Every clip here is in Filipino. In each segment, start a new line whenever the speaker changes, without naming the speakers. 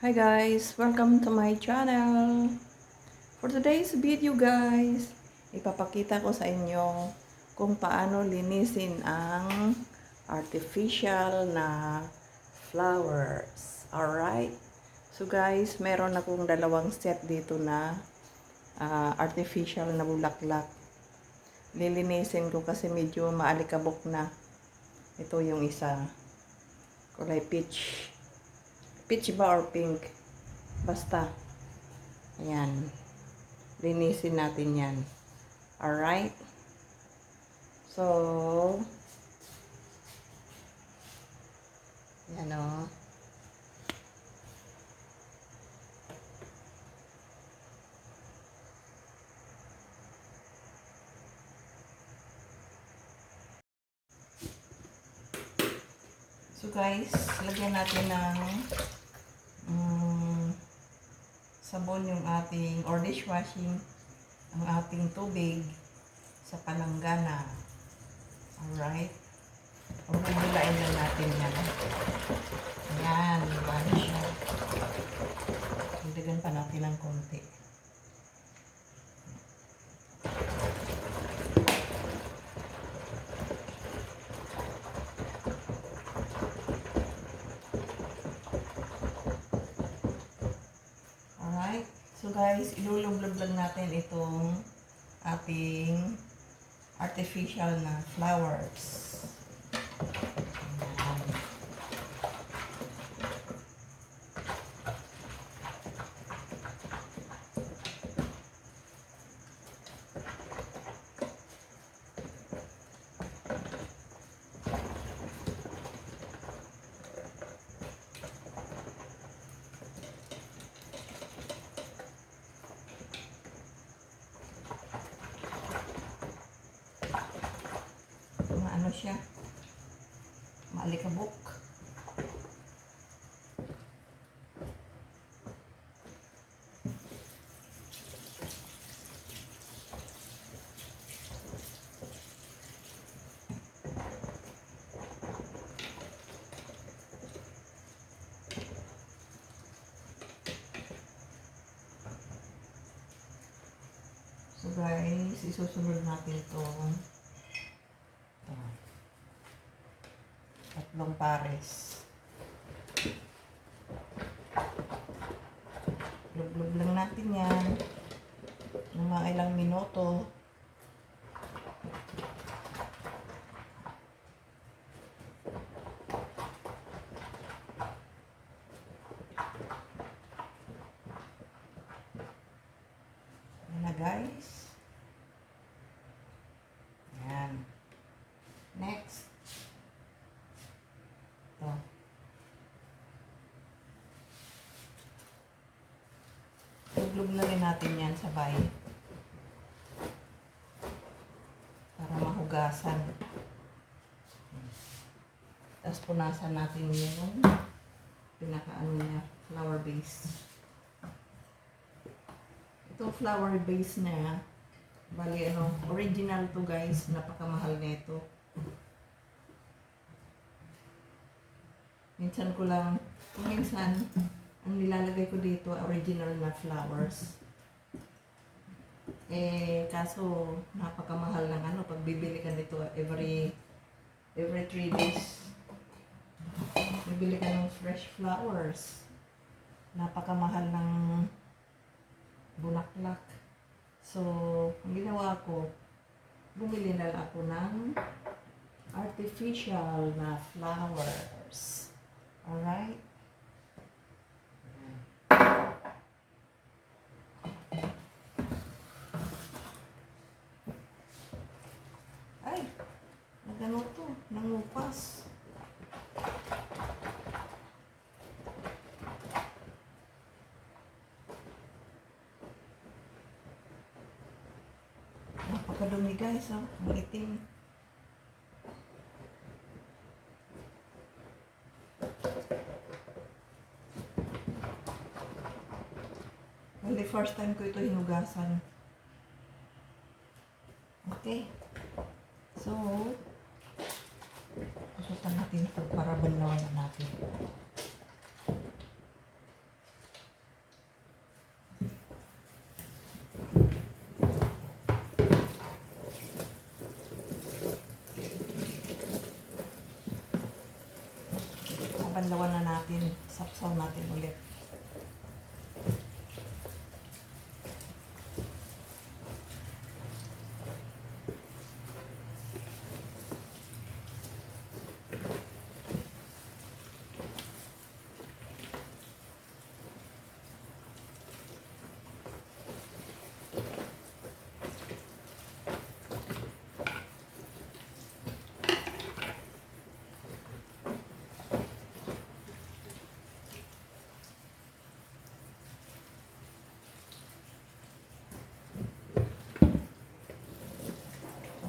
Hi guys, welcome to my channel. For today's video guys, ipapakita ko sa inyo kung paano linisin ang artificial na flowers. Alright? So guys, meron akong dalawang set dito na artificial na bulaklak. Lilinisin ko kasi medyo maalikabok na. Ito yung isa. Kulay peach. Peach ba or pink? Basta. Ayan. Linisin natin yan. Alright? So, yan o. So guys, lagyan natin ng sabon yung ating, or dishwashing, ang ating tubig sa palanggana. Alright? Pagbubulaan lang natin yan. Ayan, bali siya. Dagdagan pa natin ng konti. Alright? So guys, ilulublog lang natin itong ating artificial na flowers. Ano siya? Maalikabok. So guys, isusunod natin itong tatlong pares. Lublog lang natin yan ng mga ilang minuto. Yan na guys. Yan. Next. Ito. Lublog na rin natin yan sabay para mahugasan. Tapos punasan natin yung pinakaano niya, flower base. Ito flower base na, bali ano, original to guys, napakamahal nito. Minsan ko lang, kung minsan, ang nilalagay ko dito, original na flowers. Kaso, napakamahal ng ano, pag bibili ka nito every 3 days. Bibili ka ng fresh flowers. Napakamahal ng bulaklak. So, ang ginawa ko, bumili na lang ako ng artificial na flowers. Alright? Ay! Nagano to? Nangupas. Napakadumi guys, oh. Ang itim. Well, first time ko ito hinugasan. Okay. So, susutan natin ito para banawan natin. Banlawan na natin. Sapsaw natin ulit.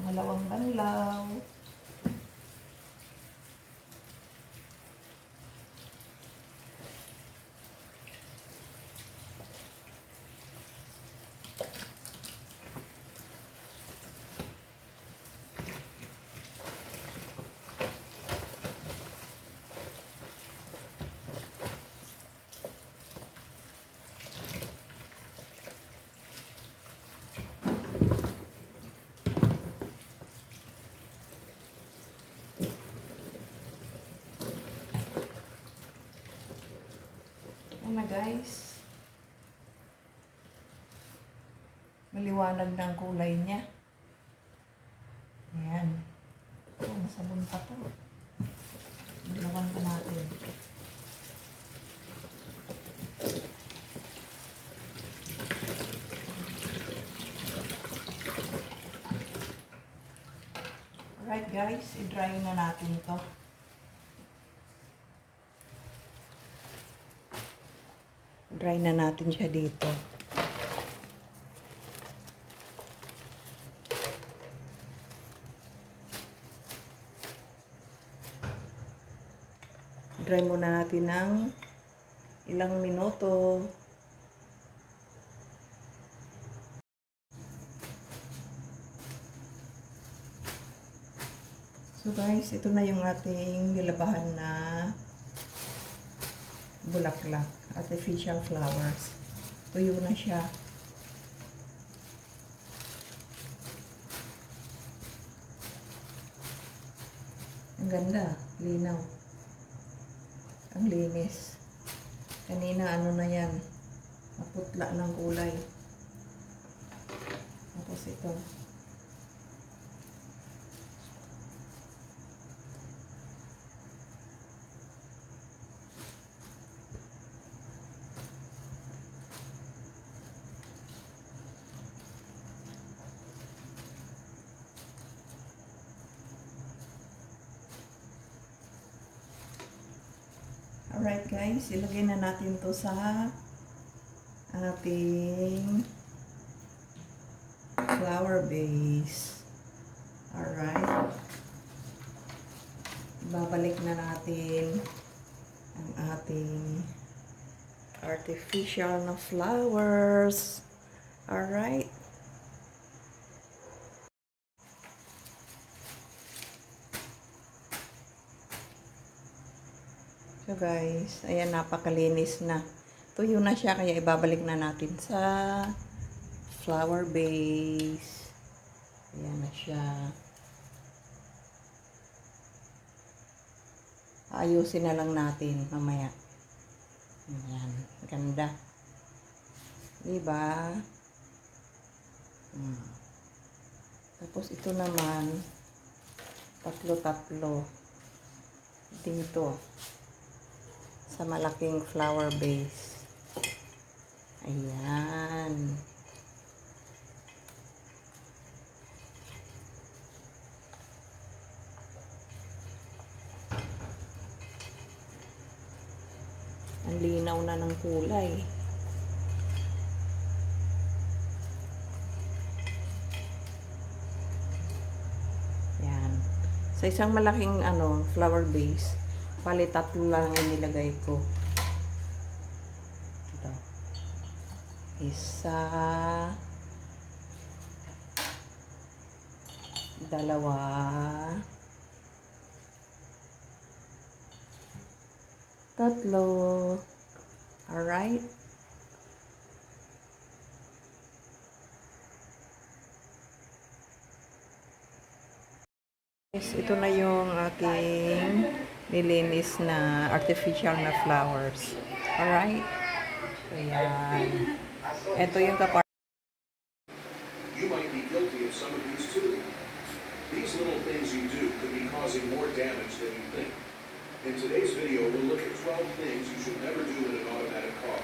Pangalawang banlaw. Ayan na guys. Maliwanag na ang kulay niya. Ayan. Oh, masabon pa to. Ilawan pa natin. Alright guys, i-dry na natin to. Dry na natin siya dito. Dry muna natin ng ilang minuto. So guys, ito na yung ating nilabahan na bulaklak, artificial flowers. Tuyo na siya. Ang ganda, linaw. Ang linis. Kanina ano na yan, maputla ng kulay. Tapos ito. Alright guys, ilagay na natin to sa ating flower base. Alright. Babalik na natin ang ating artificial na flowers. Alright. So guys, ayan, napakalinis na. Tuyo na siya, kaya ibabalik na natin sa flower base. Ayan na siya. Ayusin na lang natin mamaya. Ayan, ganda. Diba? Tapos ito naman, tatlo-tatlo dito sa malaking flower base. Ayan. Ang linaw na ng kulay. Yan. Sa isang malaking flower base, bali tatlo lang ang nilagay ko. Ito. Isa, dalawa, tatlo. Alright. Yes, ito na yung aking nilinis na artificial na flowers. Alright? Ayan. Ito yung kapar.
You might be guilty of some of these too. These little things you do could be causing more damage than you think. In today's video, we'll look at 12 things you should never do in an automatic car.